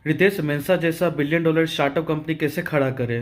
Ritesh Mensa जैसा billion dollar startup company कैसे खड़ा करे?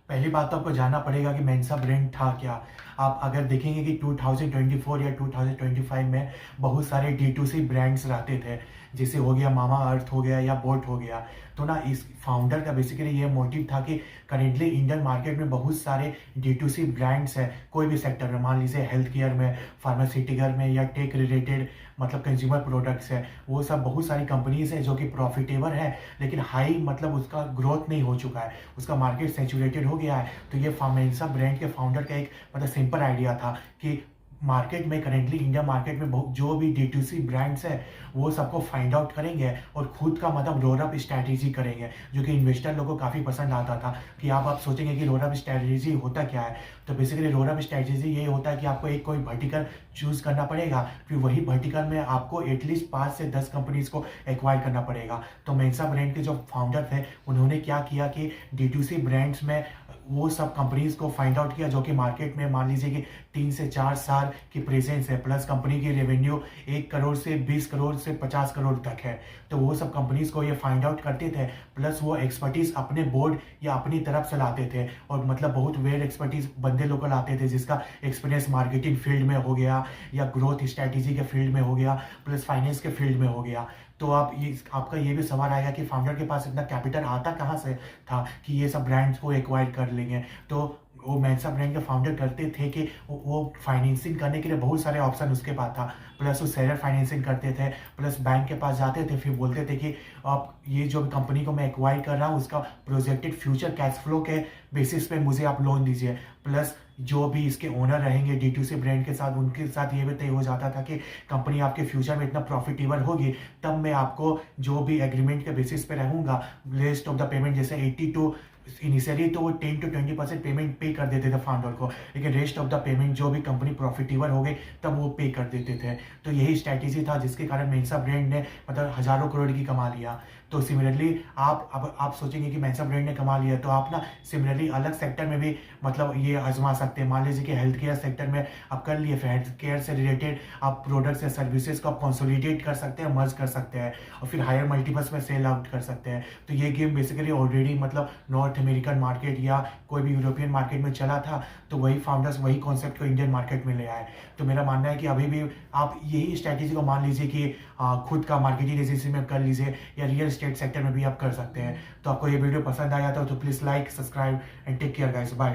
पहली बात तो आपको जानना पड़ेगा कि मेंसा ब्रांड था क्या। आप अगर देखेंगे कि 2024 या 2025 में बहुत सारे D2C ब्रांड्स रहते थे, जैसे हो गया मामा अर्थ हो गया या बोट हो गया। तो ना इस फाउंडर का बेसिकली ये मोटिव था कि करेंटली इंडियन मार्केट में बहुत सारे D2C ब्रांड्स हैं, कोई भी सेक्टर में, मान लीजिए हेल्थ केयर में, फार्मास्यूटिकल में या टेक रिलेटेड मतलब कंज्यूमर प्रोडक्ट्स है, वो सब बहुत सारी कंपनीज है जो कि प्रॉफिटेबल है, लेकिन हाई मतलब उसका ग्रोथ नहीं हो चुका है, उसका मार्केट सेचुरेटेड हो गया है। तो ये मेंसा ब्रांड के फाउंडर का एक मतलब सिंपल आइडिया था कि मार्केट में करेंटली इंडिया मार्केट में बहुत जो भी D2C ब्रांड्स है वो सबको फाइंड आउट करेंगे और खुद का मतलब रोल अप स्ट्रैटेजी करेंगे, जो कि इन्वेस्टर लोगों को काफ़ी पसंद आता था। कि आप सोचेंगे कि रोल अप स्ट्रैटेजी होता क्या है, तो बेसिकली रोल अप स्ट्रैटेजी ये होता है कि आपको एक कोई वर्टिकल चूज करना पड़ेगा, फिर वही वर्टिकल में आपको एटलीस्ट 5 से 10 कंपनीज को एक्वायर करना पड़ेगा। तो मेंसा ब्रांड के जो फाउंडर थे उन्होंने क्या किया कि D2C ब्रांड्स में वो सब कंपनीज को फाइंड आउट किया जो कि मार्केट में मान लीजिए कि 3 से 4 साल की प्रेजेंस है, प्लस कंपनी की रेवेन्यू 1 करोड़ से 20 करोड़ से 50 करोड़ तक है। तो वो सब कंपनीज को ये फाइंड आउट करते थे, प्लस वो एक्सपर्टीज अपने बोर्ड या अपनी तरफ से लाते थे, और मतलब बहुत वेल एक्सपर्टीज बंदे लोग को लाते थे जिसका एक्सपीरियंस मार्केटिंग फील्ड में हो गया या ग्रोथ स्ट्रैटेजी के फील्ड में हो गया, प्लस फाइनेंस के फील्ड में हो गया। तो आपका ये भी सवाल आएगा कि फाउंडर के पास इतना कैपिटल आता कहाँ से था कि ये सब ब्रांड्स को एक्वायर कर लेंगे। तो वो मेंसा ब्रांड के फाउंडर करते थे कि वो फाइनेंसिंग करने के लिए बहुत सारे ऑप्शन उसके पास था, प्लस वो सेलर फाइनेंसिंग करते थे, प्लस बैंक के पास जाते थे, फिर बोलते थे कि आप ये जो कंपनी को मैं एक्वायर कर रहा हूँ उसका प्रोजेक्टेड फ्यूचर कैश फ्लो के बेसिस पे मुझे आप लोन दीजिए, प्लस जो भी इसके ओनर रहेंगे D2C ब्रांड के साथ उनके साथ ये भी तय हो जाता था कि कंपनी आपके फ्यूचर में इतना प्रॉफिटेबल होगी तब मैं आपको जो भी एग्रीमेंट के बेसिस पे रहूंगा, रेस्ट ऑफ द पेमेंट जैसे 82 इनिशियली तो वो 10 to 20% पेमेंट पे कर देते थे फाउंडर को, लेकिन रेस्ट ऑफ द पेमेंट जो भी कंपनी प्रॉफिटेबल हो गई तब वो पे कर देते थे। तो यही स्ट्रैटेजी था जिसके कारण मेंसा ब्रांड ने मतलब हजारों करोड़ की कमा लिया। तो सिमिलरली आप सोचेंगे कि मेंसा ब्रांड ने कमा लिया, तो आप ना सिमिलरली अलग सेक्टर में भी मतलब ये आजमा सकते हैं। मान लीजिए कि हेल्थ केयर सेक्टर में आप कर लिए, फिर हेल्थ केयर से रिलेटेड आप प्रोडक्ट्स या सर्विसेज को आप कंसोलिडेट कर सकते हैं, मर्ज कर सकते हैं, और फिर हायर मल्टीपल्स में सेल आउट कर सकते हैं। तो ये गेम बेसिकली ऑलरेडी मतलब नॉर्थ अमेरिकन मार्केट या कोई भी यूरोपियन मार्केट में चला था, तो वही फाउंडर्स वही कॉन्सेप्ट को इंडियन मार्केट में ले आए। तो मेरा मानना है कि अभी भी आप यही स्ट्रैटेजी को मान लीजिए कि खुद का मार्केटिंग एजेंसी में कर लीजिए या रियल एस्टेट सेक्टर में भी आप कर सकते हैं। तो आपको ये वीडियो पसंद आया था तो please like, subscribe and take care guys, bye.